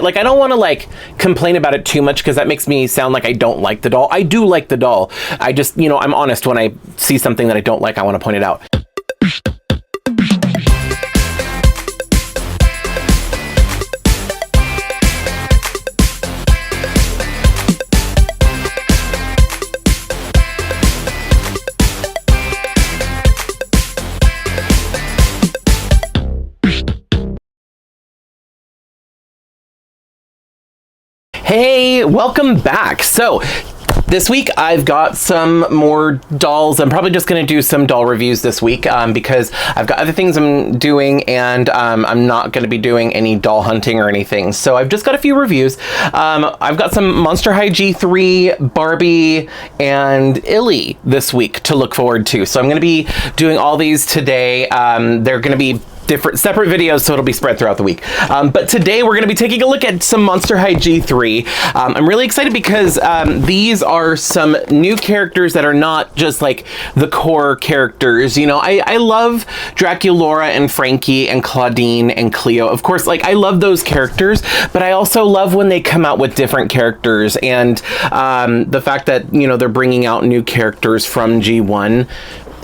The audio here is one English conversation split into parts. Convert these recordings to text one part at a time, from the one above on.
Like, I don't want to like complain about it too much because that makes me sound like I don't like the doll. I do like the doll. I just, you know, I'm honest. When I see something that I don't like, I want to point it out. Hey, welcome back. So this week I've got some more dolls. I'm probably just going to do some doll reviews this week because I've got other things I'm doing, and I'm not going to be doing any doll hunting or anything. So I've just got a few reviews. I've got some Monster High G3, Barbie, and Illy this week to look forward to. So I'm going to be doing all these today. They're going to be separate videos, so it'll be spread throughout the week. But today we're going to be taking a look at some Monster High G3. I'm really excited because these are some new characters that are not just like the core characters. You know, I love Draculaura and Frankie and Claudine and Cleo. Of course, like, I love those characters, but I also love when they come out with different characters. And the fact that, you know, they're bringing out new characters from G1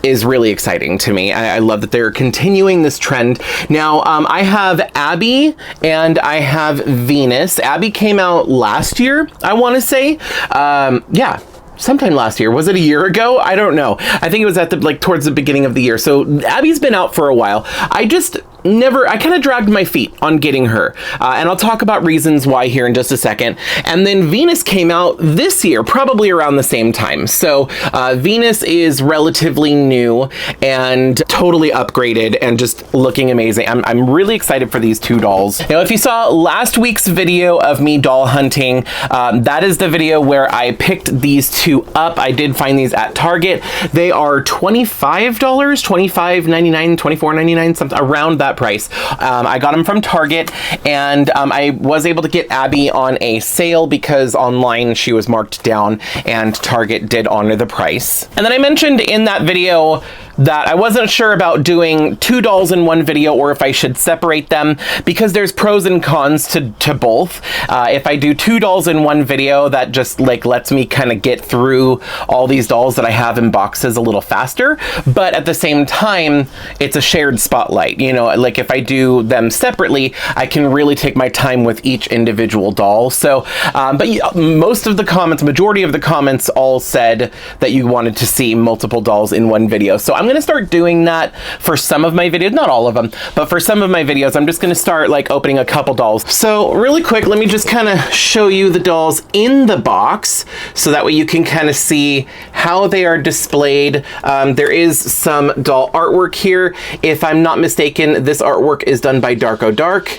is really exciting to me. I love that they're continuing this trend. Now, I have Abbey and I have Venus. Abbey came out last year, I want to say. Yeah. Sometime last year. Was it a year ago? I don't know. I think it was at the towards the beginning of the year. So Abby's been out for a while. I kind of dragged my feet on getting her. And I'll talk about reasons why here in just a second. And then Venus came out this year, probably around the same time. So Venus is relatively new and totally upgraded and just looking amazing. I'm really excited for these two dolls. Now, if you saw last week's video of me doll hunting, that is the video where I picked these two up. I did find these at Target. They are $25, $25.99, $24.99, something around that price. I got them from Target, and I was able to get Abbey on a sale because online she was marked down and Target did honor the price. And then I mentioned in that video that I wasn't sure about doing two dolls in one video or if I should separate them because there's pros and cons to both. If I do two dolls in one video, that just like lets me kind of get through all these dolls that I have in boxes a little faster. But at the same time, it's a shared spotlight. You know, like if I do them separately, I can really take my time with each individual doll. So, but most of the comments, majority of the comments all said that you wanted to see multiple dolls in one video. So I'm going to start doing that for some of my videos, not all of them, but for some of my videos, I'm just going to start like opening a couple dolls. So really quick, let me just kind of show you the dolls in the box so that way you can kind of see how they are displayed. There is some doll artwork here. If I'm not mistaken, this artwork is done by Darko Dark,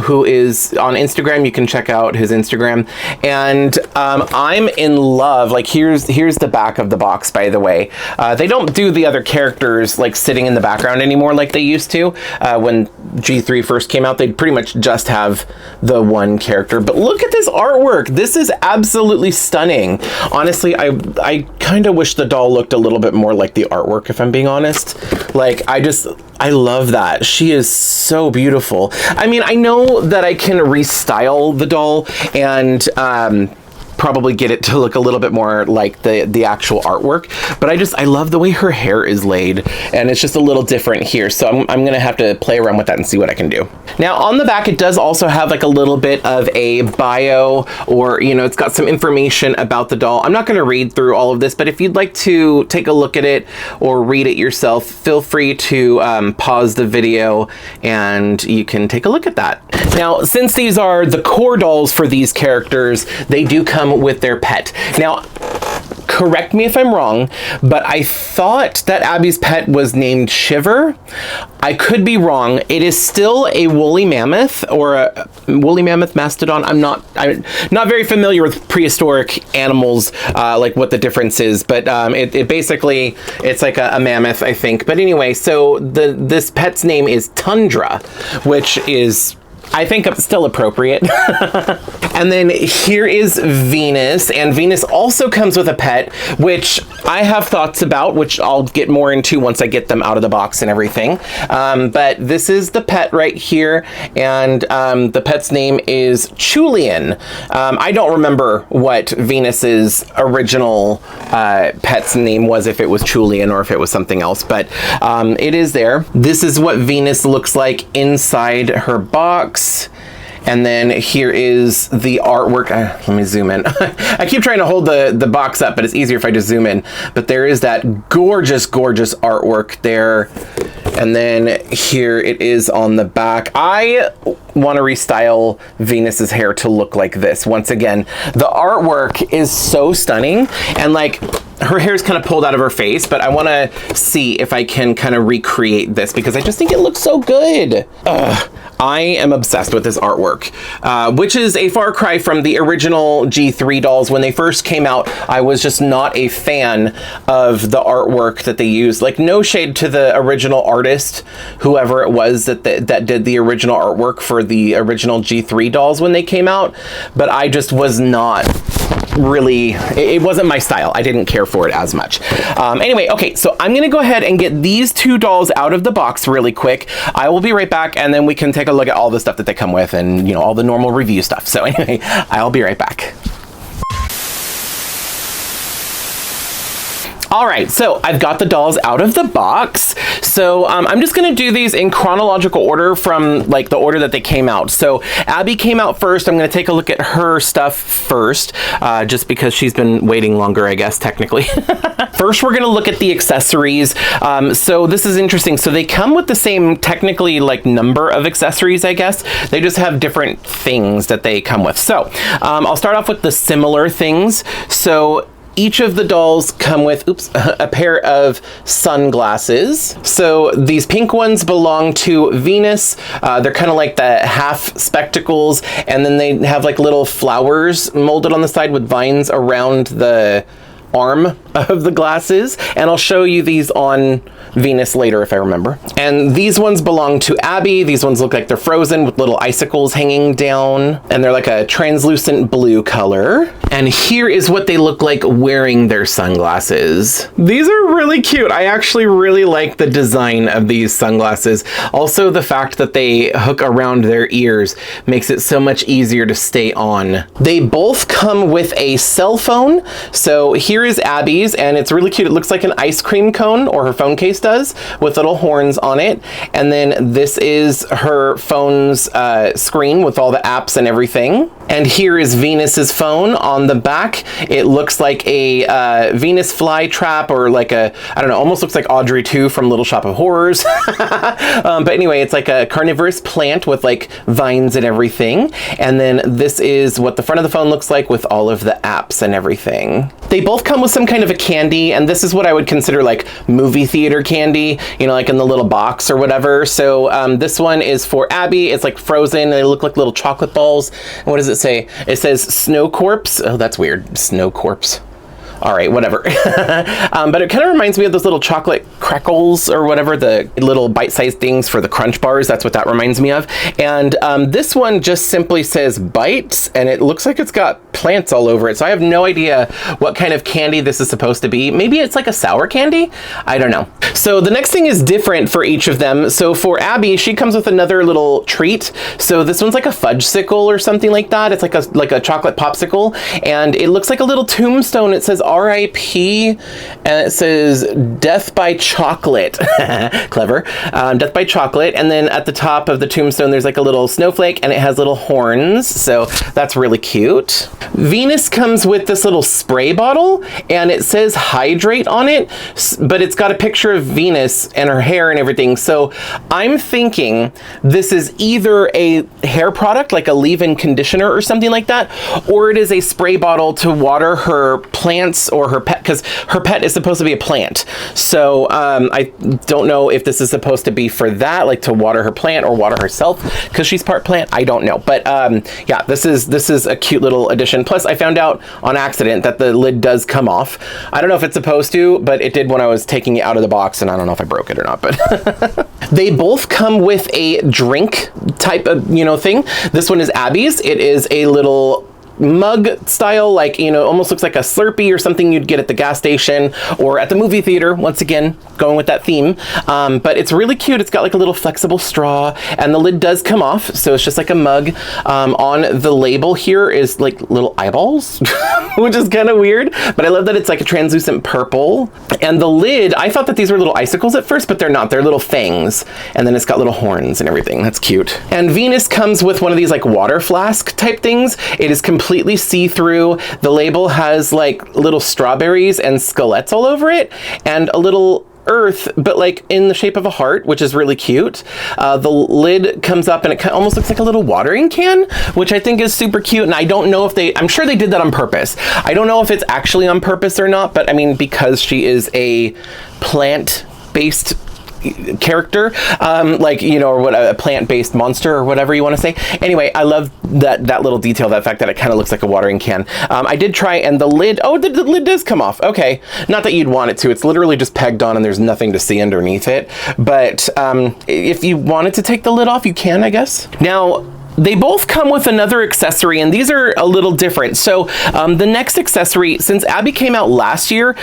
who is on Instagram. You can check out his Instagram. And I'm in love. Like, here's the back of the box, by the way. They don't do the other characters like sitting in the background anymore like they used to. When G3 first came out, they'd pretty much just have the one character. But look at this artwork. This is absolutely stunning. Honestly, I kind of wish the doll looked a little bit more like the artwork, if I'm being honest. Like, I love that. She is so beautiful. I mean, I know that I can restyle the doll and probably get it to look a little bit more like the actual artwork, but I love the way her hair is laid, and it's just a little different here. So I'm gonna have to play around with that and see what I can do. Now on the back, it does also have like a little bit of a bio, or, you know, it's got some information about the doll. I'm not gonna read through all of this, but if you'd like to take a look at it or read it yourself, feel free to pause the video and you can take a look at that. Now, since these are the core dolls for these characters, they do come with their pet. Now, correct me if I'm wrong, but I thought that Abby's pet was named Shiver. I could be wrong. It is still a woolly mammoth or a woolly mammoth mastodon. I'm not very familiar with prehistoric animals, like what the difference is, but it basically, it's like a mammoth, I think. But anyway, so this pet's name is Tundra, which is I think it's still appropriate. And then here is Venus, and Venus also comes with a pet, which I have thoughts about, which I'll get more into once I get them out of the box and everything. But this is the pet right here, and the pet's name is Julian. I don't remember what Venus's original pet's name was, if it was Julian or if it was something else, but it is there. This is what Venus looks like inside her box. And then here is the artwork. Let me zoom in. I keep trying to hold the box up, but it's easier if I just zoom in. But there is that gorgeous, gorgeous artwork there. And then here it is on the back. I want to restyle Venus's hair to look like this. Once again, the artwork is so stunning, and like her hair is kind of pulled out of her face, but I want to see if I can kind of recreate this because I just think it looks so good. Ugh. I am obsessed with this artwork, which is a far cry from the original G3 dolls. When they first came out, I was just not a fan of the artwork that they used. Like, no shade to the original artist, whoever it was that did the original artwork for the original G3 dolls when they came out, but I just was not really, it wasn't my style. I didn't care for it as much. Anyway, okay, so I'm gonna go ahead and get these two dolls out of the box really quick. I will be right back, and then we can take a look at all the stuff that they come with and, you know, all the normal review stuff. So anyway, I'll be right back. All right, so I've got the dolls out of the box. So I'm just gonna do these in chronological order from like the order that they came out. So Abbey came out first. I'm gonna take a look at her stuff first, just because she's been waiting longer, I guess, technically. First, we're gonna look at the accessories. So this is interesting. So they come with the same technically like number of accessories, I guess. They just have different things that they come with. So I'll start off with the similar things. So each of the dolls come with, a pair of sunglasses. So these pink ones belong to Venus. They're kind of like the half spectacles, and then they have like little flowers molded on the side with vines around the arm of the glasses, and I'll show you these on Venus later if I remember. And these ones belong to Abbey. These ones look like they're frozen with little icicles hanging down, and they're like a translucent blue color. And here is what they look like wearing their sunglasses. These are really cute. I actually really like the design of these sunglasses. Also, the fact that they hook around their ears makes it so much easier to stay on. They both come with a cell phone. So here is Abbey's, and it's really cute. It looks like an ice cream cone, or her phone case does, with little horns on it. And then this is her phone's screen with all the apps and everything. And here is Venus's phone on the back. It looks like a Venus flytrap, or like a, I don't know, almost looks like Audrey 2 from Little Shop of Horrors. But anyway, it's like a carnivorous plant with like vines and everything. And then this is what the front of the phone looks like with all of the apps and everything. They both come with some kind of a candy, and this is what I would consider like movie theater candy, you know, like in the little box or whatever. So this one is for Abbey. It's like frozen. They look like little chocolate balls. And what does it say? It says Snow Corpse. Oh, that's weird. Snow Corpse. All right, whatever. But it kind of reminds me of those little chocolate crackles or whatever, the little bite-sized things for the crunch bars. That's what that reminds me of. And this one just simply says bites, and it looks like it's got plants all over it. So I have no idea what kind of candy this is supposed to be. Maybe it's like a sour candy? I don't know. So the next thing is different for each of them. So for Abbey, she comes with another little treat. So this one's like a fudge-sicle or something like that. It's like a chocolate popsicle, and it looks like a little tombstone. It says R.I.P. and it says death by chocolate. Clever. Death by chocolate. And then at the top of the tombstone, there's like a little snowflake, and it has little horns. So that's really cute. Venus comes with this little spray bottle, and it says hydrate on it, but it's got a picture of Venus and her hair and everything. So I'm thinking this is either a hair product, like a leave-in conditioner or something like that, or it is a spray bottle to water her plants purse or her pet, because her pet is supposed to be a plant. So I don't know if this is supposed to be for that, like to water her plant or water herself, because she's part plant. I don't know. But yeah, this is a cute little addition. Plus, I found out on accident that the lid does come off. I don't know if it's supposed to, but it did when I was taking it out of the box, and I don't know if I broke it or not. But they both come with a drink type of, thing. This one is Abbey's. It is a little mug style, like, almost looks like a Slurpee or something you'd get at the gas station or at the movie theater. Once again, going with that theme. But it's really cute. It's got like a little flexible straw, and the lid does come off, so it's just like a mug. On the label here is like little eyeballs, which is kind of weird, but I love that it's like a translucent purple. And the lid, I thought that these were little icicles at first, but they're not. They're little fangs, and then it's got little horns and everything. That's cute. And Venus comes with one of these like water flask type things. It is completely see-through. The label has like little strawberries and skeletons all over it, and a little earth, but like in the shape of a heart, which is really cute. The lid comes up and it almost looks like a little watering can, which I think is super cute. And I don't know if I'm sure they did that on purpose. I don't know if it's actually on purpose or not, but I mean, because she is a plant-based character, or what, a plant-based monster or whatever you want to say. Anyway, I love that little detail, that fact that it kind of looks like a watering can. I did try, and the lid, the lid does come off. Okay, not that you'd want it to. It's literally just pegged on and there's nothing to see underneath it. But if you wanted to take the lid off, you can, I guess. Now, they both come with another accessory, and these are a little different. So the next accessory, since Abbey came out last year,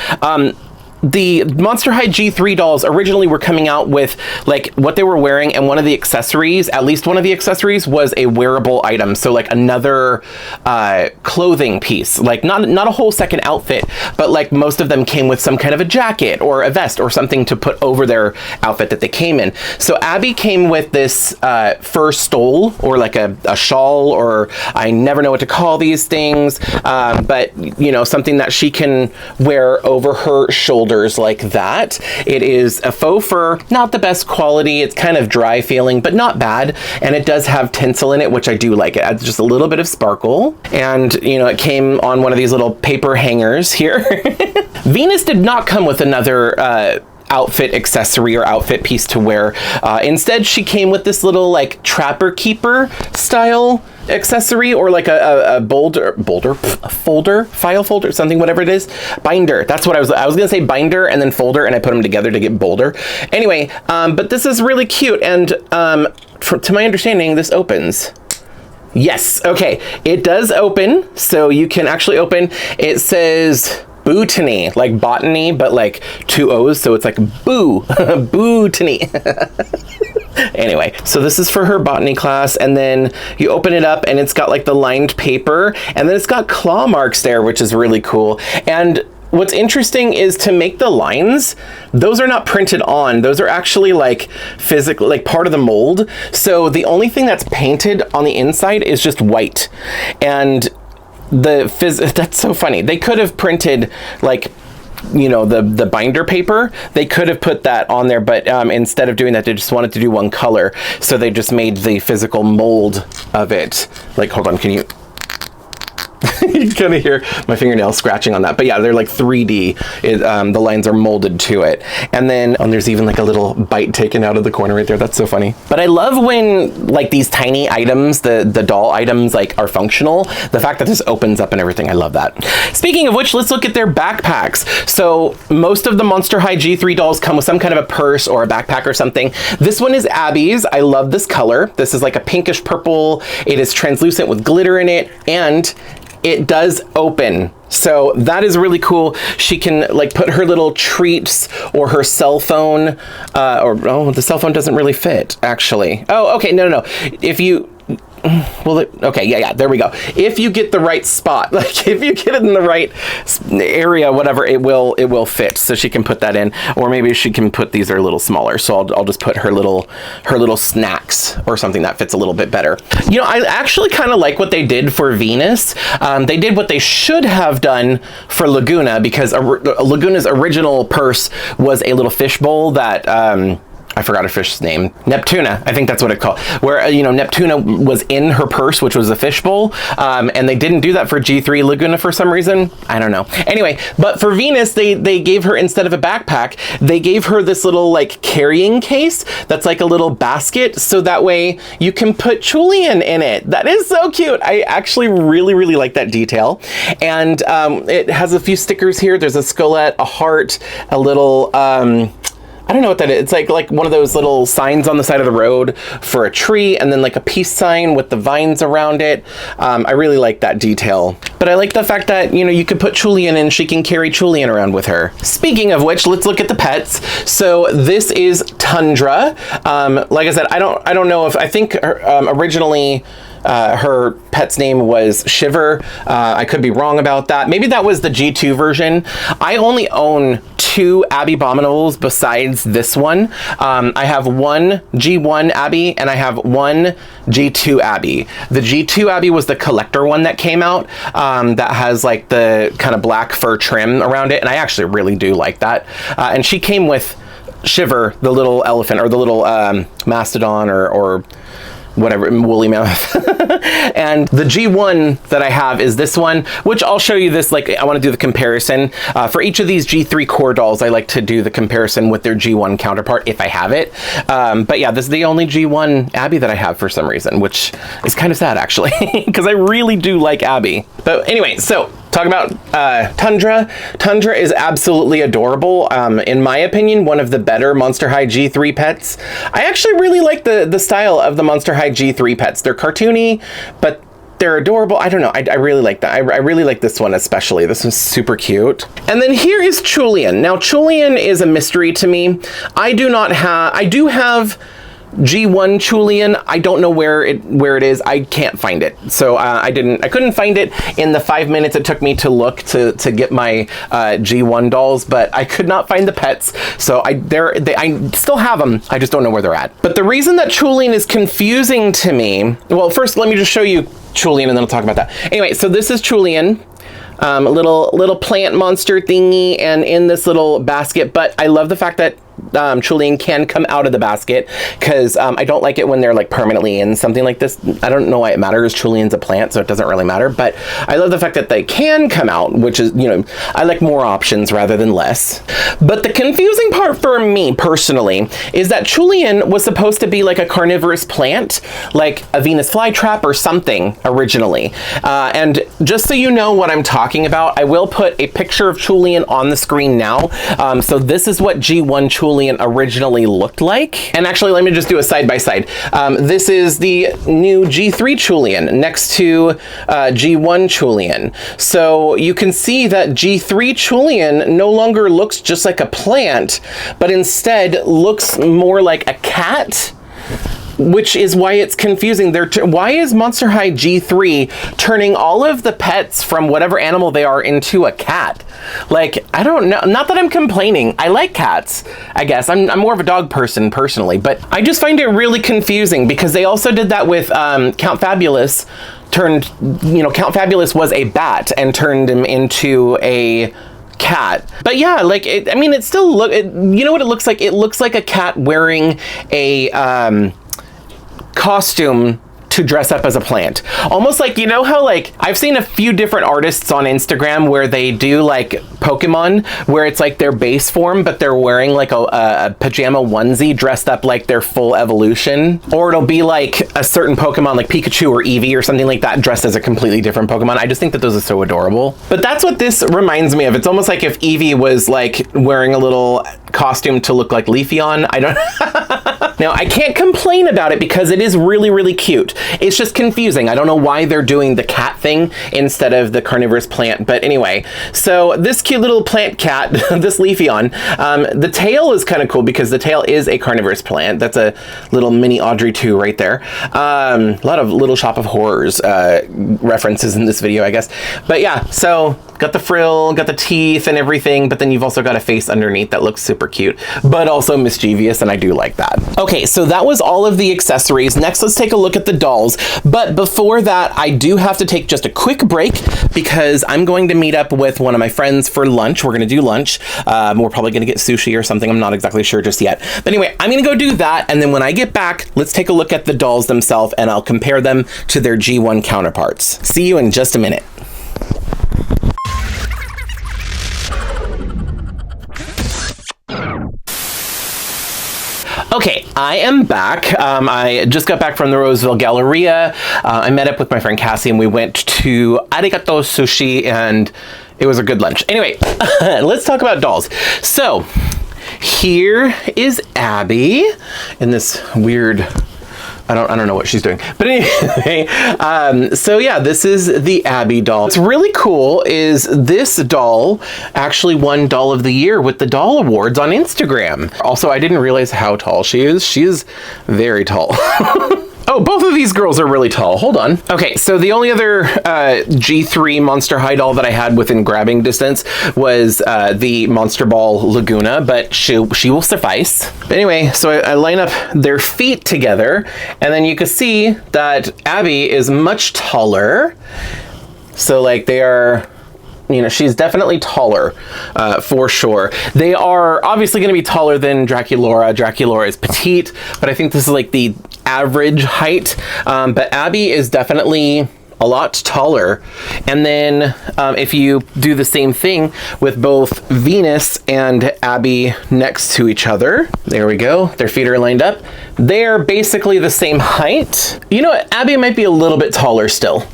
the Monster High G3 dolls originally were coming out with like what they were wearing, and one of the accessories, at least one of the accessories, was a wearable item. So like another clothing piece, like not a whole second outfit, but like most of them came with some kind of a jacket or a vest or something to put over their outfit that they came in. So Abbey came with this fur stole, or like a shawl, or I never know what to call these things, but something that she can wear over her shoulder like that. It is a faux fur, not the best quality. It's kind of dry feeling, but not bad. And it does have tinsel in it, which I do like. It adds just a little bit of sparkle. And, it came on one of these little paper hangers here. Venus did not come with another outfit accessory or outfit piece to wear. Instead, she came with this little like trapper keeper style accessory, or like a file folder, something, whatever it is, binder. That's what I was gonna say, binder and then folder, and I put them together to get bolder. Anyway, but this is really cute, and to my understanding, this opens. Yes, okay, it does open, so you can actually open. It says botany, like botany, but like 2 O's, so it's like boo, botany. Anyway, so this is for her botany class, and then you open it up and it's got like the lined paper, and then it's got claw marks there, which is really cool. And what's interesting is to make the lines, those are not printed on. Those are actually like physical, like part of the mold. So the only thing that's painted on the inside is just white. And that's so funny. They could have printed like, the binder paper. They could have put that on there, but instead of doing that, they just wanted to do one color. So they just made the physical mold of it. Like, hold on, can you... You can kind of hear my fingernails scratching on that. But yeah, they're like 3D. The lines are molded to it. And then there's even like a little bite taken out of the corner right there. That's so funny. But I love when like these tiny items, the doll items, like are functional. The fact that this opens up and everything, I love that. Speaking of which, let's look at their backpacks. So most of the Monster High G3 dolls come with some kind of a purse or a backpack or something. This one is Abbey's. I love this color. This is like a pinkish purple. It is translucent with glitter in it, and it does open. So that is really cool. She can like put her little treats or her cell phone, the cell phone doesn't really fit actually. Oh, okay, no. If you, okay, yeah, there we go. If you get the right spot, like if you get it in the right area, whatever, it will fit. So she can put that in, or maybe she can put, these are a little smaller. So I'll just put her little snacks or something that fits a little bit better. I actually kind of like what they did for Venus. They did what they should have done for Laguna, because Laguna's original purse was a little fishbowl that, I forgot her fish's name. Neptuna, I think that's what it's called. Where, you know, Neptuna was in her purse, which was a fishbowl, and they didn't do that for G3 Laguna for some reason. I don't know. Anyway, but for Venus, they gave her, instead of a backpack, they gave her this little, like, carrying case that's like a little basket, so that way you can put Julian in it. That is so cute. I actually really, really like that detail. And it has a few stickers here. There's a skullet, a heart, a little... I don't know what that is. It's like one of those little signs on the side of the road for a tree, and then like a peace sign with the vines around it. I really like that detail. But I like the fact that, you know, you could put Julian and she can carry Julian around with her. Speaking of which, let's look at the pets. So this is Tundra. Like I said, I don't know if, I think originally her pet's name was Shiver. I could be wrong about that. Maybe that was the G2 version. I only own 2 Abbey Abominables besides this one. I have one G1 Abbey and I have one G2 Abbey. The G2 Abbey was the collector one that came out, that has like the kind of black fur trim around it, and I actually really do like that. And she came with Shiver, the little elephant, or the little mastodon, or whatever, woolly mammoth. And the G1 that I have is this one, which I'll show you this, like, I want to do the comparison. For each of these G3 core dolls, I like to do the comparison with their G1 counterpart if I have it. But yeah, this is the only G1 Abbey that I have for some reason, which is kind of sad actually, because I really do like Abbey. But anyway, so talk about Tundra. Tundra is absolutely adorable. In my opinion, one of the better Monster High G3 pets. I actually really like the style of the Monster High G3 pets. They're cartoony, but they're adorable. I don't know. I really like that. I really like this one especially. This one's super cute. And then here is Julian. Now, Julian is a mystery to me. I do have G1 Julian. I don't know where it is. I can't find it. So I couldn't find it in the 5 minutes it took me to look to get my G1 dolls, but I could not find the pets. So I still have them. I just don't know where they're at. But the reason that Julian is confusing to me, well, first let me just show you Julian and then I'll talk about that. Anyway, so this is Julian. A little plant monster thingy, and in this little basket, but I love the fact that Julian can come out of the basket, because I don't like it when they're like permanently in something like this. I don't know why it matters. Julian's a plant, so it doesn't really matter, but I love the fact that they can come out, which is, you know, I like more options rather than less. But the confusing part for me personally is that Julian was supposed to be like a carnivorous plant, like a Venus flytrap or something originally. And just so you know what I'm talking about, I will put a picture of Julian on the screen now. So this is what G1 Julian originally looked like. And actually, let me just do a side by side. This is the new G3 Julian next to G1 Julian. So you can see that G3 Julian no longer looks just like a plant, but instead looks more like a cat, which is why it's confusing. Why is Monster High G3 turning all of the pets from whatever animal they are into a cat? Like, I don't know. Not that I'm complaining. I like cats, I guess. I'm more of a dog person personally, but I just find it really confusing because they also did that with Count Fabulous. Count Fabulous was a bat and turned him into a cat. But yeah, like, it still you know what it looks like? It looks like a cat wearing a costume to dress up as a plant. Almost like, you know how, like, I've seen a few different artists on Instagram where they do like Pokemon, where it's like their base form, but they're wearing like a pajama onesie dressed up like their full evolution. Or it'll be like a certain Pokemon like Pikachu or Eevee or something like that dressed as a completely different Pokemon. I just think that those are so adorable. But that's what this reminds me of. It's almost like if Eevee was like wearing a little costume to look like Leafeon. I don't Now, I can't complain about it because it is really, really cute. It's just confusing. I don't know why they're doing the cat thing instead of the carnivorous plant. But anyway, so this cute little plant cat, this Leafeon, the tail is kind of cool because the tail is a carnivorous plant. That's a little mini Audrey 2 right there. A lot of Little Shop of Horrors references in this video, I guess. But yeah, so got the frill, got the teeth and everything, but then you've also got a face underneath that looks super cute, but also mischievous, and I do like that. Okay, so that was all of the accessories. Next, let's take a look at the dolls. But before that, I do have to take just a quick break because I'm going to meet up with one of my friends for lunch. We're gonna do lunch. We're probably gonna get sushi or something. I'm not exactly sure just yet. But anyway, I'm gonna go do that, and then when I get back, let's take a look at the dolls themselves, and I'll compare them to their G1 counterparts. See you in just a minute. Okay, I am back. I just got back from the Roseville Galleria. I met up with my friend Cassie and we went to Arigato Sushi and it was a good lunch. Anyway, let's talk about dolls. So here is Abby in this weird, I don't know what she's doing. But anyway, so yeah, this is the Abbey doll. What's really cool is this doll actually won Doll of the Year with the Doll Awards on Instagram. Also, I didn't realize how tall she is. She is very tall. Oh, both of these girls are really tall. Hold on. Okay, so the only other G3 Monster High doll that I had within grabbing distance was the Monster Ball Laguna, but she will suffice. But anyway, so I line up their feet together, and then you can see that Abby is much taller. So like they are, you know, she's definitely taller for sure. They are obviously going to be taller than Draculaura. Draculaura is petite, but I think this is like the average height. But Abby is definitely a lot taller. And then if you do the same thing with both Venus and Abbey next to each other, there we go, their feet are lined up. They're basically the same height. You know what, Abbey might be a little bit taller still.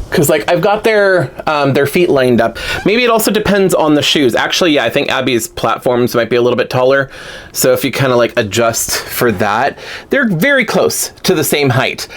Because like I've got their feet lined up. Maybe it also depends on the shoes. Actually, yeah, I think Abby's platforms might be a little bit taller. So if you kind of like adjust for that, they're very close to the same height.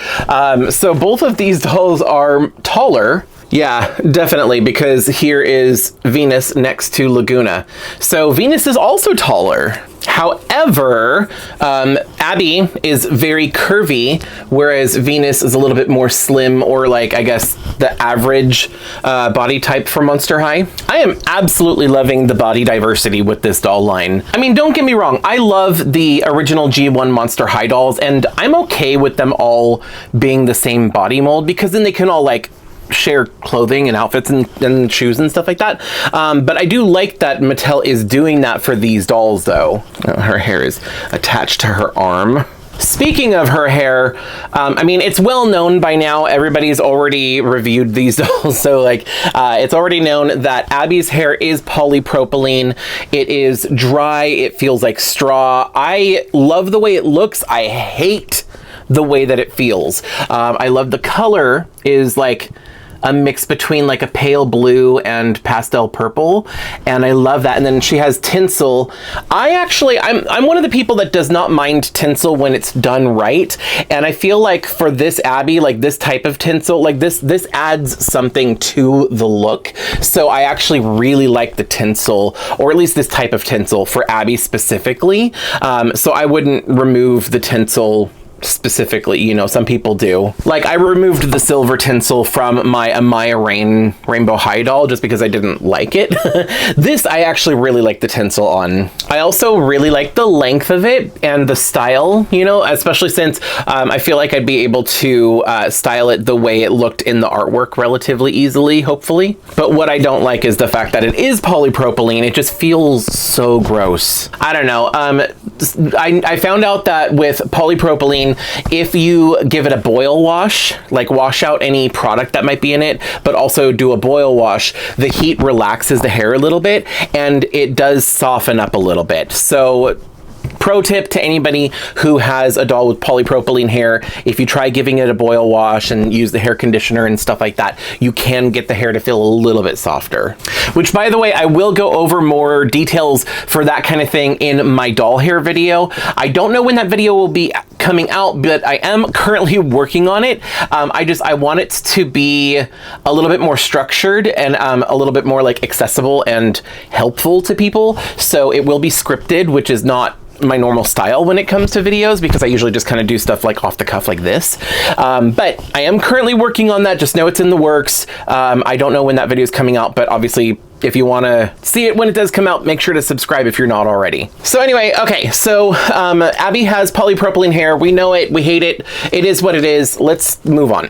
So both of these dolls are taller. Yeah, definitely, because here is Venus next to Laguna. So Venus is also taller. However, Abbey is very curvy, whereas Venus is a little bit more slim, or like, I guess, the average body type for Monster High. I am absolutely loving the body diversity with this doll line. I mean, don't get me wrong, I love the original G1 Monster High dolls, and I'm okay with them all being the same body mold, because then they can all like share clothing and outfits and shoes and stuff like that. But I do like that Mattel is doing that for these dolls though. Her hair is attached to her arm. Speaking of her hair, I mean, it's well known by now. Everybody's already reviewed these dolls. So like, it's already known that Abby's hair is polypropylene. It is dry. It feels like straw. I love the way it looks. I hate the way that it feels. I love the color is like a mix between like a pale blue and pastel purple, and I love that. And then she has tinsel. I'm one of the people that does not mind tinsel when it's done right, and I feel like for this Abbey, like this type of tinsel, like this adds something to the look. So I actually really like the tinsel, or at least this type of tinsel for Abbey specifically. So I wouldn't remove the tinsel specifically, you know, some people do. Like I removed the silver tinsel from my Amaya Rainbow High doll just because I didn't like it. This I actually really like the tinsel on. I also really like the length of it and the style, you know, especially since I feel like I'd be able to style it the way it looked in the artwork relatively easily, hopefully. But what I don't like is the fact that it is polypropylene. It just feels so gross. I don't know. I found out that with polypropylene, if you give it a boil wash, like wash out any product that might be in it, but also do a boil wash, the heat relaxes the hair a little bit and it does soften up a little bit. So pro tip to anybody who has a doll with polypropylene hair, if you try giving it a boil wash and use the hair conditioner and stuff like that, you can get the hair to feel a little bit softer. Which, by the way, I will go over more details for that kind of thing in my doll hair video. I don't know when that video will be coming out, but I am currently working on it. I want it to be a little bit more structured and a little bit more like accessible and helpful to people. So it will be scripted, which is not my normal style when it comes to videos, because I usually just kind of do stuff like off the cuff like this. But I am currently working on that. Just know it's in the works. I don't know when that video is coming out, but obviously if you want to see it when it does come out, make sure to subscribe if you're not already. So anyway, okay, so Abbey has polypropylene hair. We know it, we hate it. It is what it is. Let's move on.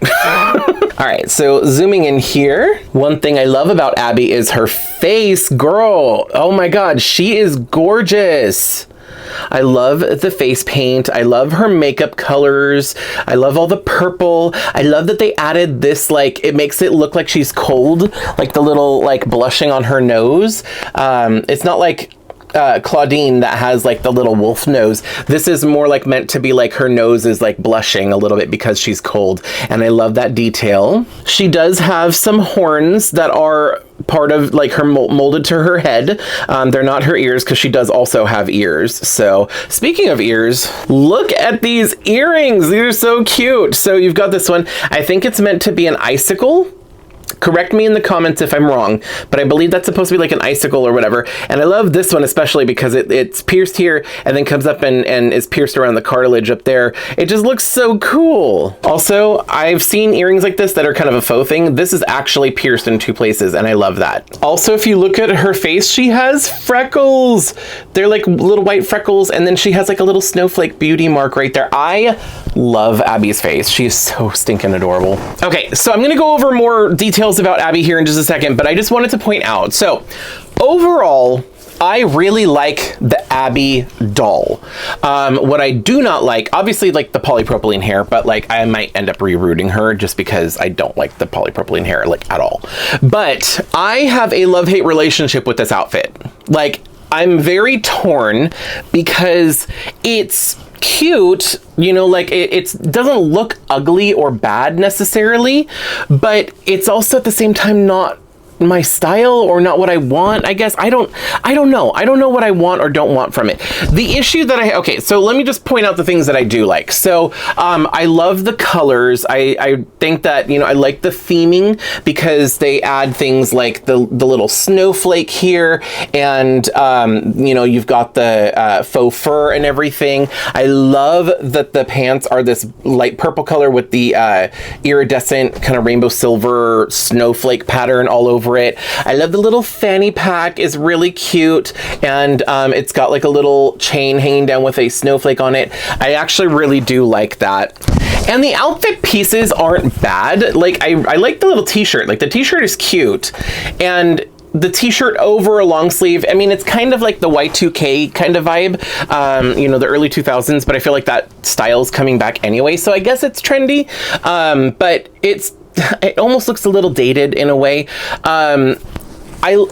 All right, so zooming in here, one thing I love about Abbey is her face. Girl, oh my God, she is gorgeous. I love the face paint. I love her makeup colors. I love all the purple. I love that they added this, like, it makes it look like she's cold, like the little, like, blushing on her nose. It's not like Claudine that has like the little wolf nose. This is more like meant to be like her nose is like blushing a little bit because she's cold, and I love that detail. She does have some horns that are part of like her molded to her head. They're not her ears, because she does also have ears. So speaking of ears, look at these earrings. These are so cute. So you've got this one. I think it's meant to be an icicle. Correct me in the comments if I'm wrong, but I believe that's supposed to be like an icicle or whatever. And I love this one especially because it's pierced here and then comes up and is pierced around the cartilage up there. It just looks so cool. Also, I've seen earrings like this that are kind of a faux thing. This is actually pierced in 2 places, and I love that. Also, if you look at her face, she has freckles. They're like little white freckles, and then she has like a little snowflake beauty mark right there. I love Abbey's face. She is so stinking adorable. Okay, so I'm gonna go over more details about Abbey here in just a second, but I just wanted to point out, so overall, I really like the Abbey doll. What I do not like, obviously like the polypropylene hair, but like I might end up rerouting her just because I don't like the polypropylene hair like at all. But I have a love-hate relationship with this outfit. Like, I'm very torn because it's cute, you know, like it doesn't look ugly or bad necessarily, but it's also at the same time not my style or not what I want, I guess. I don't know. I don't know what I want or don't want from it. The issue that okay, so let me just point out the things that I do like. So I love the colors. I think that, you know, I like the theming because they add things like the little snowflake here, and you know, you've got the faux fur and everything. I love that the pants are this light purple color with the iridescent kind of rainbow silver snowflake pattern all over it. I love the little fanny pack, is really cute, and it's got like a little chain hanging down with a snowflake on it. I actually really do like that. And the outfit pieces aren't bad. Like I like the little t-shirt. Like the t-shirt is cute, and the t-shirt over a long sleeve, I mean, it's kind of like the Y2K kind of vibe, you know, the early 2000s, but I feel like that style's coming back anyway, so I guess it's trendy, but it almost looks a little dated in a way.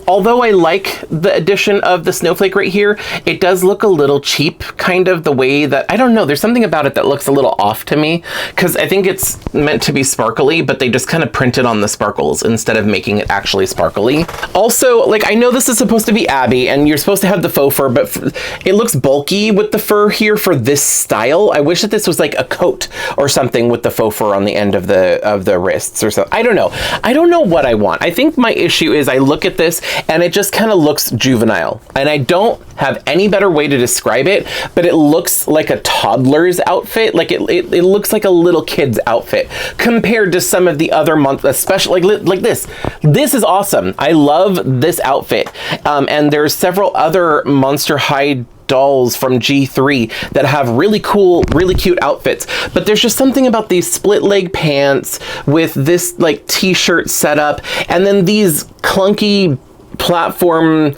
Although I like the addition of the snowflake right here, it does look a little cheap, kind of the way that, I don't know, there's something about it that looks a little off to me, because I think it's meant to be sparkly, but they just kind of printed on the sparkles instead of making it actually sparkly. Also, like, I know this is supposed to be Abbey, and you're supposed to have the faux fur, but it looks bulky with the fur here for this style. I wish that this was like a coat or something with the faux fur on the end of the wrists or something. I don't know. I don't know what I want. I think my issue is I look at this and it just kind of looks juvenile, and I don't have any better way to describe it, but it looks like a toddler's outfit. Like it looks like a little kid's outfit compared to some of the other especially like this. This is awesome. I love this outfit. And there's several other Monster High dolls from G3 that have really cool, really cute outfits, but there's just something about these split leg pants with this like t-shirt setup, and then these clunky platform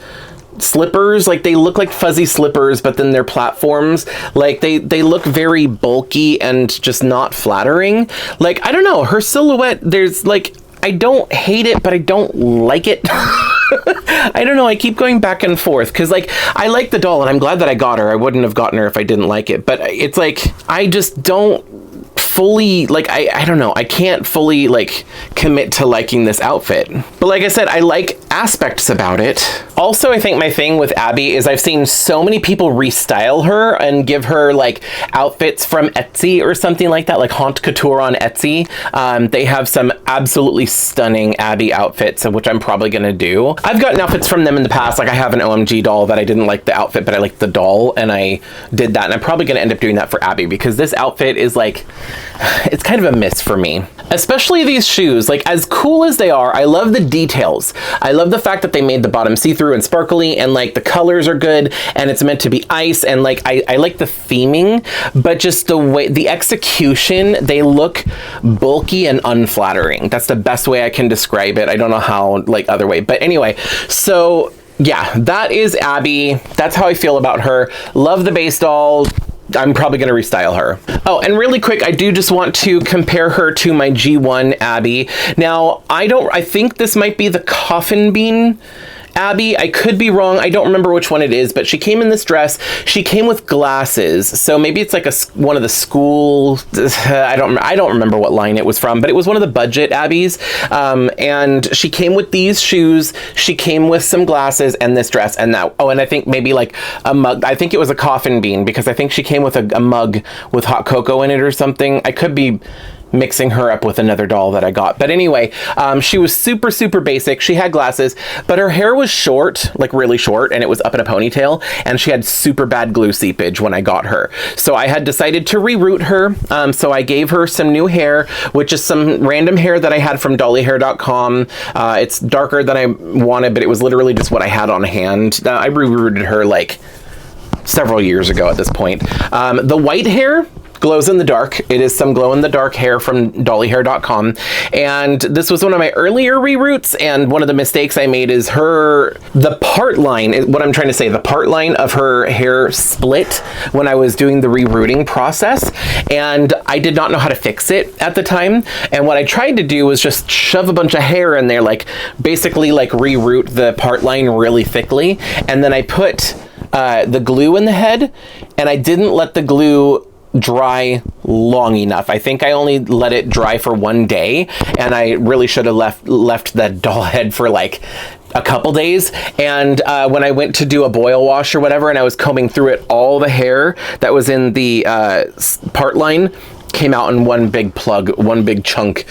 slippers. Like they look like fuzzy slippers, but then they're platforms. Like they look very bulky and just not flattering. Like, I don't know, her silhouette, there's like, I don't hate it, but I don't like it. I don't know, I keep going back and forth, because like I like the doll and I'm glad that I got her. I wouldn't have gotten her if I didn't like it, but it's like I just don't fully, like, I don't know, I can't fully, like, commit to liking this outfit. But like I said, I like aspects about it. Also, I think my thing with Abbey is I've seen so many people restyle her and give her, like, outfits from Etsy or something like that, like Haute Couture on Etsy. They have some absolutely stunning Abbey outfits, which I'm probably gonna do. I've gotten outfits from them in the past, like I have an OMG doll that I didn't like the outfit, but I liked the doll, and I did that, and I'm probably gonna end up doing that for Abbey, because this outfit is like, it's kind of a miss for me. Especially these shoes, like, as cool as they are, I love the details. I love the fact that they made the bottom see-through and sparkly, and like the colors are good, and it's meant to be ice, and like I like the theming, but just the way, the execution, they look bulky and unflattering. That's the best way I can describe it. I don't know how, like, other way, but anyway, so yeah, that is Abbey. That's how I feel about her. Love the base doll. I'm probably going to restyle her. Oh, and really quick, I do just want to compare her to my G1 Abbey. Now, I think this might be the Coffin Bean Abbey. I could be wrong. I don't remember which one it is, but she came in this dress. She came with glasses, so maybe it's like one of the school. I don't remember what line it was from, but it was one of the budget Abbeys. And she came with these shoes. She came with some glasses and this dress and that. Oh, and I think maybe like a mug. I think it was a Coffin Bean, because I think she came with a mug with hot cocoa in it or something. I could be mixing her up with another doll that I got. But anyway, she was super, super basic. She had glasses, but her hair was short, like really short, and it was up in a ponytail, and she had super bad glue seepage when I got her. So I had decided to reroute her. So I gave her some new hair, which is some random hair that I had from dollyhair.com. It's darker than I wanted, but it was literally just what I had on hand. I rerouted her like several years ago at this point. The white hair glows in the dark. It is some glow in the dark hair from dollyhair.com. And this was one of my earlier reroutes, and one of the mistakes I made is the part line, what I'm trying to say, the part line of her hair split when I was doing the rerouting process, and I did not know how to fix it at the time. And what I tried to do was just shove a bunch of hair in there, like basically like reroute the part line really thickly. And then I put the glue in the head, and I didn't let the glue dry long enough. I think I only let it dry for one day, and I really should have left that doll head for like a couple days. And when I went to do a boil wash or whatever, and I was combing through it, all the hair that was in the part line came out in one big plug, one big chunk.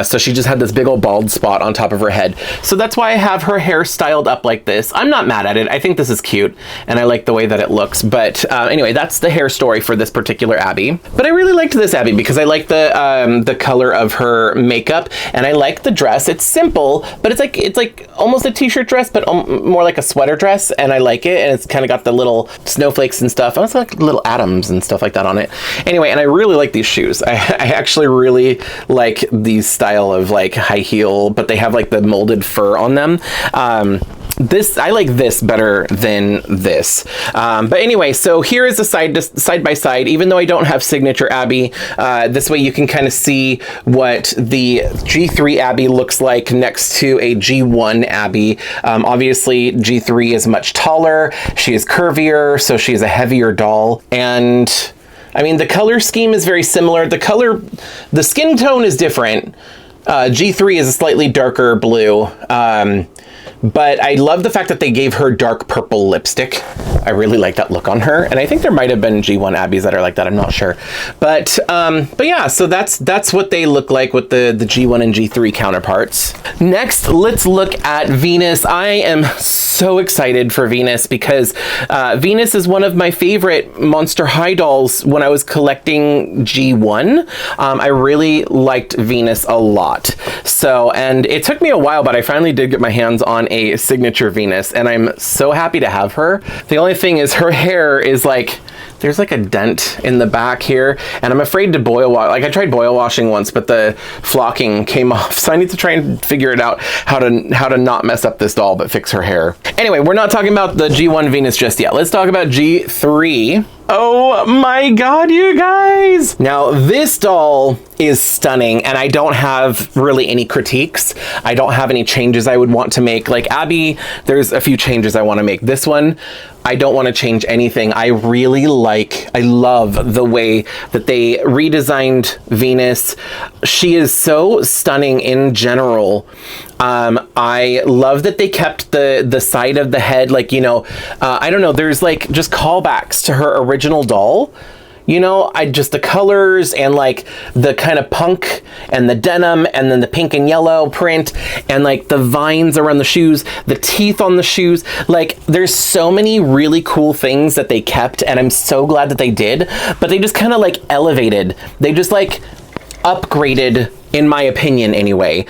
So she just had this big old bald spot on top of her head. So that's why I have her hair styled up like this. I'm not mad at it. I think this is cute, and I like the way that it looks. But anyway, that's the hair story for this particular Abbey. But I really liked this Abbey because I like the color of her makeup, and I like the dress. It's simple, but it's like almost a t-shirt dress, but more like a sweater dress, and I like it. And it's kind of got the little snowflakes and stuff. I also like little atoms and stuff like that on it. Anyway, and I really like these shoes. I actually really like these style of like high heel, but they have like the molded fur on them. I like this better than this. But anyway, so here is a side by side. Even though I don't have signature Abbey, this way you can kind of see what the G3 Abbey looks like next to a G1 Abbey. Obviously, G3 is much taller. She is curvier, so she is a heavier doll. And I mean, the color scheme is very similar. The skin tone is different. G3 is a slightly darker blue. But I love the fact that they gave her dark purple lipstick. I really like that look on her. And I think there might have been G1 Abbeys that are like that. I'm not sure. But yeah, so that's what they look like with the G1 and G3 counterparts. Next, let's look at Venus. I am so excited for Venus because Venus is one of my favorite Monster High dolls when I was collecting G1. I really liked Venus a lot. So, and it took me a while, but I finally did get my hands on a signature Venus, and I'm so happy to have her. The only thing is her hair is like, there's like a dent in the back here, and I'm afraid to boil wash. Like I tried boil washing once, but the flocking came off, so I need to try and figure it out how to not mess up this doll but fix her hair. Anyway, we're not talking about the G1 Venus just yet. Let's talk about G3. Oh my god, you guys! Now, this doll is stunning, and I don't have really any critiques. I don't have any changes I would want to make. Like Abbey, there's a few changes I want to make. This one, I don't want to change anything. I love the way that they redesigned Venus. She is so stunning in general. I love that they kept the side of the head, like, you know, I don't know, there's like just callbacks to her original doll. You know, the colors and like the kind of punk and the denim and then the pink and yellow print and like the vines around the shoes, the teeth on the shoes. Like, there's so many really cool things that they kept, and I'm so glad that they did, but they just kind of like elevated. They just like upgraded, in my opinion anyway.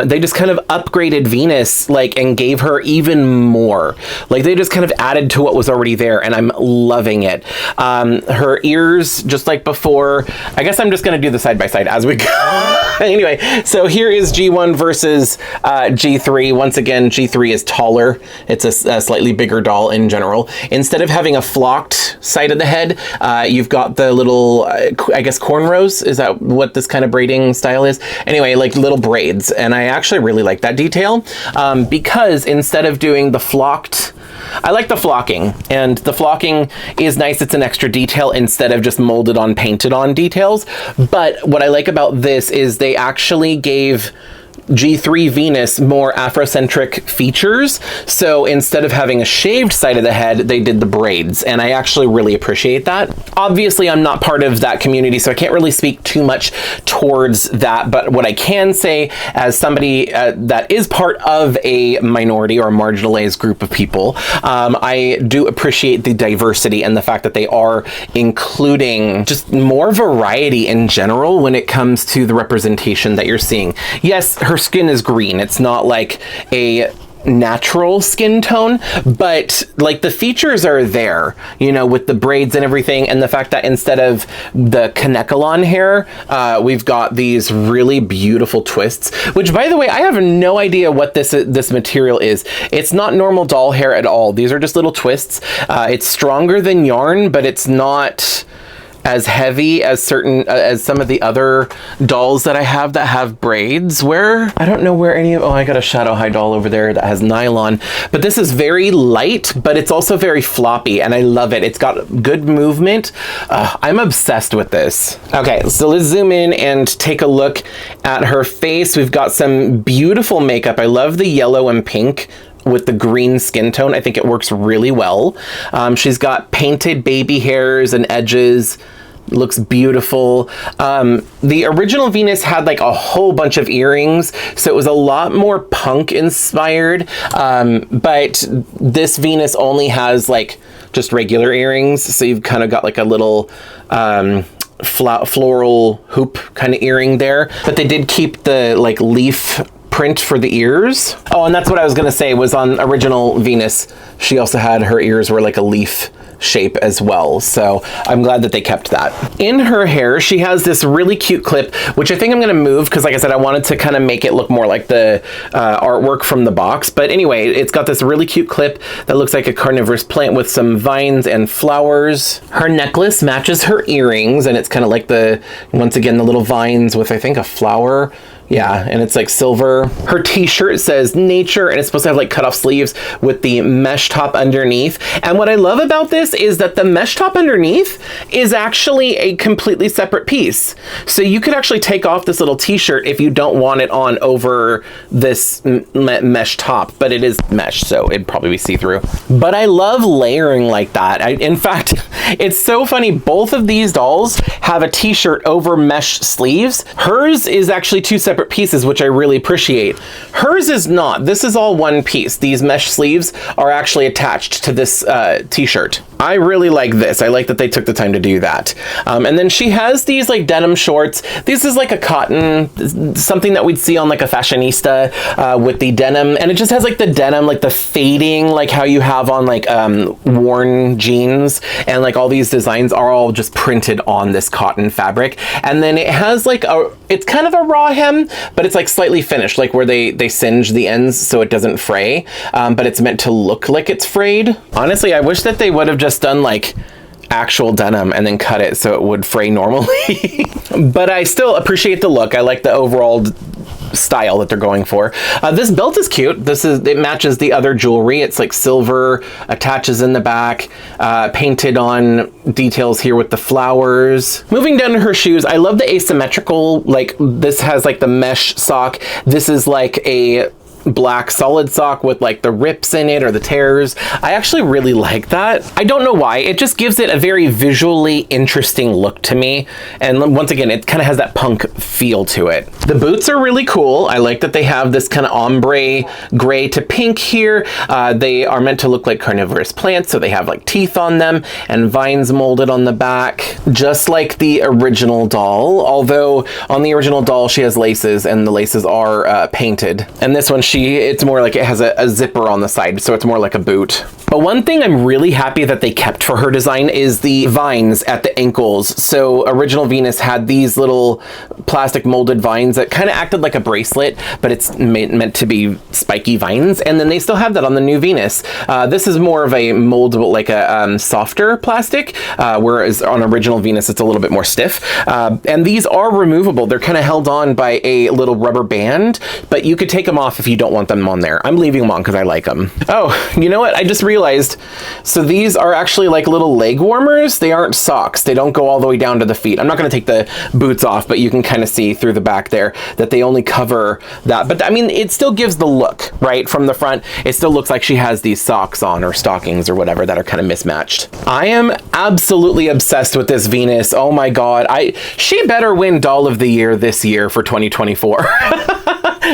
They just kind of upgraded Venus, like, and gave her even more. Like, they just kind of added to what was already there, and I'm loving it. Her ears, just like before. I guess I'm just gonna do the side by side as we go. Anyway, so here is G1 versus G3. Once again, G3 is taller. It's a slightly bigger doll in general. Instead of having a flocked side of the head, you've got the little, I guess, cornrows. Is that what this kind of braiding style is? Anyway, like little braids, and I actually really like that detail, because instead of doing the flocked, I like the flocking, and the flocking is nice. It's an extra detail instead of just molded on, painted on details. But what I like about this is they actually gave G3 Venus more Afrocentric features. So instead of having a shaved side of the head, they did the braids, and I actually really appreciate that. Obviously, I'm not part of that community, so I can't really speak too much towards that, but what I can say as somebody that is part of a minority or a marginalized group of people, I do appreciate the diversity and the fact that they are including just more variety in general when it comes to the representation that you're seeing. Yes, her skin is green. It's not like a natural skin tone, but like the features are there, you know, with the braids and everything, and the fact that instead of the Kanekalon hair, we've got these really beautiful twists, which, by the way, I have no idea what this material is. It's not normal doll hair at all. These are just little twists. It's stronger than yarn, but it's not as heavy as as some of the other dolls that I have that have braids. Where I don't know where any of, oh, I got a Shadow High doll over there that has nylon, but this is very light, but it's also very floppy, and I love it. It's got good movement. I'm obsessed with this. Okay, so let's zoom in and take a look at her face. We've got some beautiful makeup. I love the yellow and pink with the green skin tone. I think it works really well. She's got painted baby hairs and edges. Looks beautiful. The original Venus had like a whole bunch of earrings, so it was a lot more punk inspired, but this Venus only has like just regular earrings, so you've kind of got like a little floral hoop kind of earring there, but they did keep the like leaf print for the ears. Oh, and that's what I was gonna say, was on original Venus, she also had, her ears were like a leaf shape as well, so I'm glad that they kept that. In her hair, she has this really cute clip, which I think I'm gonna move because, like I said, I wanted to kind of make it look more like the artwork from the box. But anyway, it's got this really cute clip that looks like a carnivorous plant with some vines and flowers. Her necklace matches her earrings, and it's kind of like the, once again, the little vines with, I think, a flower. Yeah, and it's like silver. Her t-shirt says nature, and it's supposed to have like cut off sleeves with the mesh top underneath. And what I love about this is that the mesh top underneath is actually a completely separate piece. So you could actually take off this little t-shirt if you don't want it on over this mesh top, but it is mesh, so it'd probably be see-through. But I love layering like that. In fact, it's so funny. Both of these dolls have a t-shirt over mesh sleeves. Hers is actually two separate pieces, which I really appreciate. Hers is not. This is all one piece. These mesh sleeves are actually attached to this t-shirt. I really like this. I like that they took the time to do that. And then she has these like denim shorts. This is like a cotton, something that we'd see on like a fashionista with the denim. And it just has like the denim, like the fading, like how you have on like worn jeans. And like all these designs are all just printed on this cotton fabric. And then it has like it's kind of a raw hem, but it's like slightly finished, like where they singe the ends so it doesn't fray. But it's meant to look like it's frayed. Honestly, I wish that they would have just done like actual denim and then cut it so it would fray normally. But I still appreciate the look. I like the overall style that they're going for. This belt is cute. It matches the other jewelry. It's like silver, attaches in the back, painted on details here with the flowers. Moving down to her shoes, I love the asymmetrical, like this has like the mesh sock. This is like a black solid sock with like the rips in it or the tears. I actually really like that. I don't know why. It just gives it a very visually interesting look to me. And once again, it kind of has that punk feel to it. The boots are really cool. I like that they have this kind of ombre gray to pink here. They are meant to look like carnivorous plants, so they have like teeth on them and vines molded on the back, just like the original doll. Although on the original doll, she has laces and the laces are painted. And this one, it's more like it has a zipper on the side, so it's more like a boot. But one thing I'm really happy that they kept for her design is the vines at the ankles. So original Venus had these little plastic molded vines that kind of acted like a bracelet, but it's meant to be spiky vines. And then they still have that on the new Venus. This is more of a moldable, like a softer plastic, whereas on original Venus, it's a little bit more stiff. And these are removable. They're kind of held on by a little rubber band, but you could take them off if you don't want them on there. I'm leaving them on because I like them. Oh, you know what? I just realized, so these are actually like little leg warmers. They aren't socks. They don't go all the way down to the feet. I'm not going to take the boots off, but you can kind of see through the back there that they only cover that. But I mean, it still gives the look, right? From the front, it still looks like she has these socks on or stockings or whatever that are kind of mismatched. I am absolutely obsessed with this Venus. Oh my God. She better win Doll of the Year this year for 2024.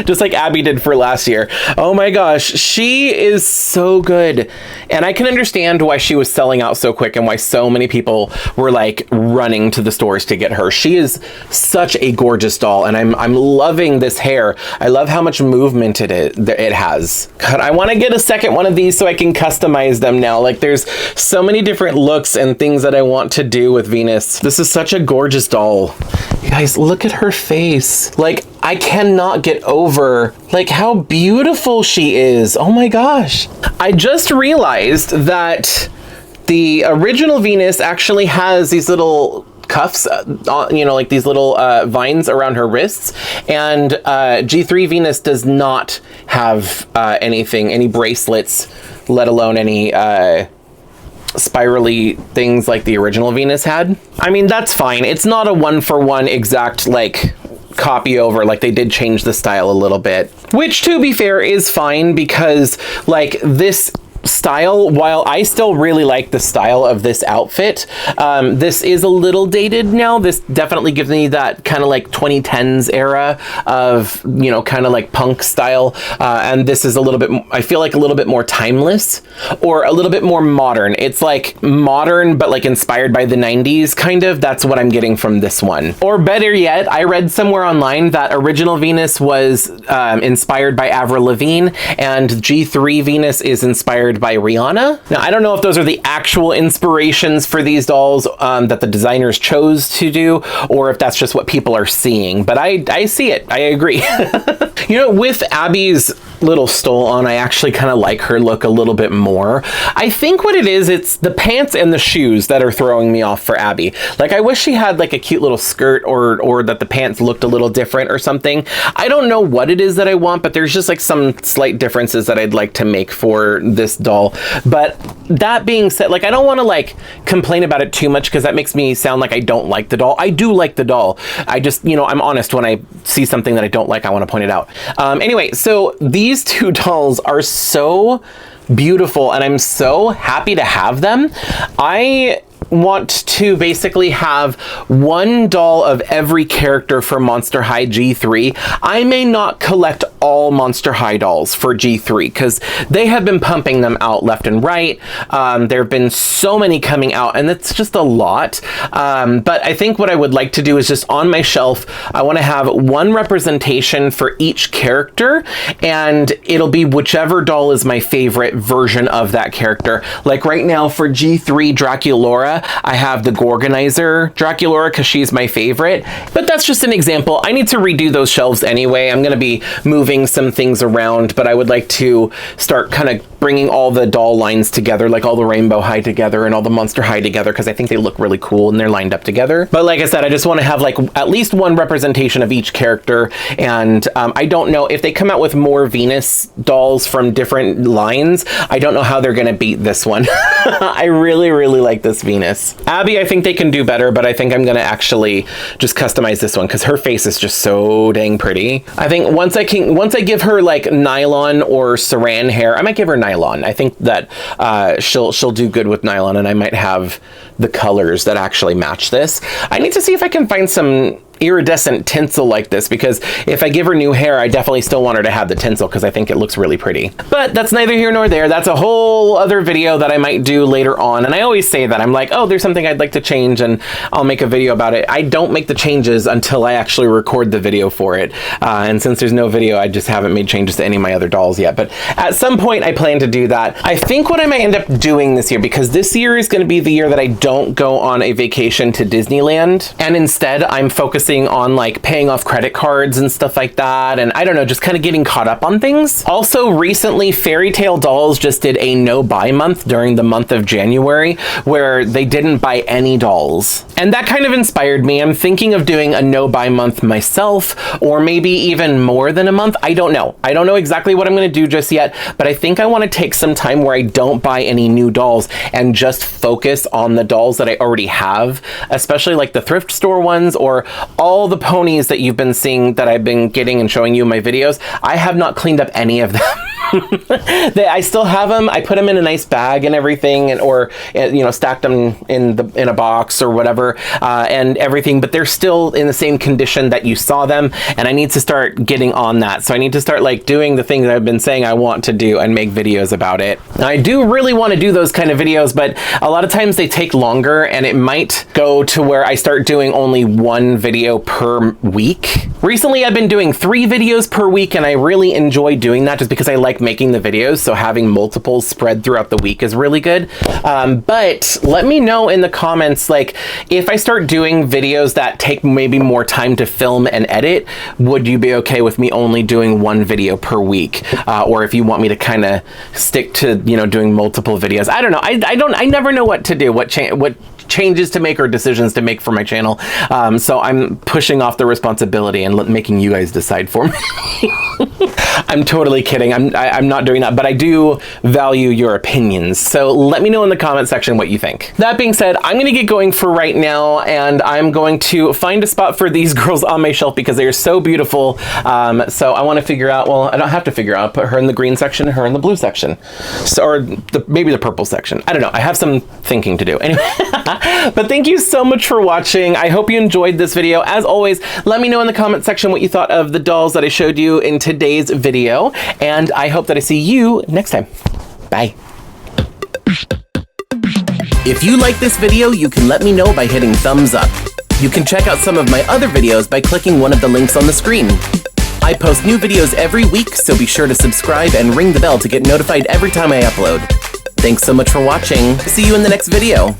Just like Abbey did for last year. Oh my gosh, she is so good. And I can understand why she was selling out so quick and why so many people were like running to the stores to get her. She is such a gorgeous doll, and I'm loving this hair. I love how much movement it has. God, I want to get a second one of these so I can customize them now. Like there's so many different looks and things that I want to do with Venus. This is such a gorgeous doll. You guys, look at her face. Like, I cannot get over like how beautiful she is. Oh my gosh. I just realized that the original Venus actually has these little cuffs, you know, like these little vines around her wrists, and G3 Venus does not have any bracelets, let alone any spirally things like the original Venus had. I mean, that's fine. It's not a one-for-one exact like copy over, like they did change the style a little bit, which to be fair is fine, because like this style, while I still really like the style of this outfit, this is a little dated now. This definitely gives me that kind of like 2010s era of, you know, kind of like punk style, and this is a little bit, I feel like a little bit more timeless or a little bit more modern. It's like modern but like inspired by the 90s kind of. That's what I'm getting from this one. Or better yet, I read somewhere online that original Venus was inspired by Avril Lavigne and G3 Venus is inspired by Rihanna. Now, I don't know if those are the actual inspirations for these dolls that the designers chose to do, or if that's just what people are seeing, but I see it. I agree. You know, with Abby's little stole on, I actually kind of like her look a little bit more. I think what it is, it's the pants and the shoes that are throwing me off for Abbey. Like, I wish she had like a cute little skirt, or that the pants looked a little different or something. I don't know what it is that I want, but there's just like some slight differences that I'd like to make for this doll. But that being said, like, I don't want to like complain about it too much, because that makes me sound like I don't like the doll. I do like the doll. I just, you know, I'm honest. When I see something that I don't like, I want to point it out. Anyway, so these two dolls are so beautiful, and I'm so happy to have them. I want to basically have one doll of every character for Monster High G3. I may not collect all Monster High dolls for G3 because they have been pumping them out left and right. There have been so many coming out, and it's just a lot. But I think what I would like to do is just on my shelf, I want to have one representation for each character, and it'll be whichever doll is my favorite version of that character. Like right now for G3 Draculaura, I have the Gorganizer Draculaura because she's my favorite, but that's just an example. I need to redo those shelves anyway. I'm going to be moving some things around, but I would like to start kind of bringing all the doll lines together, like all the Rainbow High together and all the Monster High together, because I think they look really cool and they're lined up together. But like I said, I just want to have like at least one representation of each character, and I don't know if they come out with more Venus dolls from different lines. I don't know how they're going to beat this one. I really, really like this Venus. Abbey, I think they can do better, but I think I'm going to actually just customize this one because her face is just so dang pretty. I think once I give her like nylon or saran hair, I might give her nylon. I think that she'll do good with nylon, and I might have the colors that actually match this. I need to see if I can find some iridescent tinsel like this, because if I give her new hair, I definitely still want her to have the tinsel because I think it looks really pretty. But that's neither here nor there. That's a whole other video that I might do later on. And I always say that. I'm like, oh, there's something I'd like to change and I'll make a video about it. I don't make the changes until I actually record the video for it. And since there's no video, I just haven't made changes to any of my other dolls yet. But at some point I plan to do that. I think what I might end up doing this year, because this year is going to be the year that I don't go on a vacation to Disneyland, and instead I'm focusing on like paying off credit cards and stuff like that, and I don't know, just kind of getting caught up on things. Also, recently Fairy Tale Dolls just did a no buy month during the month of January where they didn't buy any dolls, and that kind of inspired me. I'm thinking of doing a no buy month myself, or maybe even more than a month. I don't know exactly what I'm going to do just yet, but I think I want to take some time where I don't buy any new dolls and just focus on the dolls that I already have, especially like the thrift store ones or all the ponies that you've been seeing that I've been getting and showing you in my videos. I have not cleaned up any of them. I still have them. I put them in a nice bag and everything, and or stacked them in a box or whatever, and everything, but they're still in the same condition that you saw them, and I need to start getting on that. So I need to start like doing the things that I've been saying I want to do and make videos about it. Now, I do really want to do those kind of videos, but a lot of times they take longer, and it might go to where I start doing only one video per week. Recently I've been doing 3 videos per week, and I really enjoy doing that just because I like making the videos, so having multiples spread throughout the week is really good. But let me know in the comments, like, if I start doing videos that take maybe more time to film and edit, would you be okay with me only doing 1 video per week? Or if you want me to kind of stick to, doing multiple videos. I don't know. I never know what to do, what changes to make or decisions to make for my channel. So I'm pushing off the responsibility and making you guys decide for me. I'm totally kidding. I'm not doing that, but I do value your opinions. So let me know in the comment section what you think. That being said, I'm going to get going for right now, and I'm going to find a spot for these girls on my shelf because they are so beautiful. So I want to figure out, well, I don't have to figure out, put her in the green section, her in the blue section, or maybe the purple section. I don't know. I have some thinking to do. Anyway, but thank you so much for watching. I hope you enjoyed this video. As always, let me know in the comment section what you thought of the dolls that I showed you in today's video, and I hope that I see you next time. Bye. If you like this video, you can let me know by hitting thumbs up. You can check out some of my other videos by clicking one of the links on the screen. I post new videos every week, so be sure to subscribe and ring the bell to get notified every time I upload. Thanks so much for watching. See you in the next video.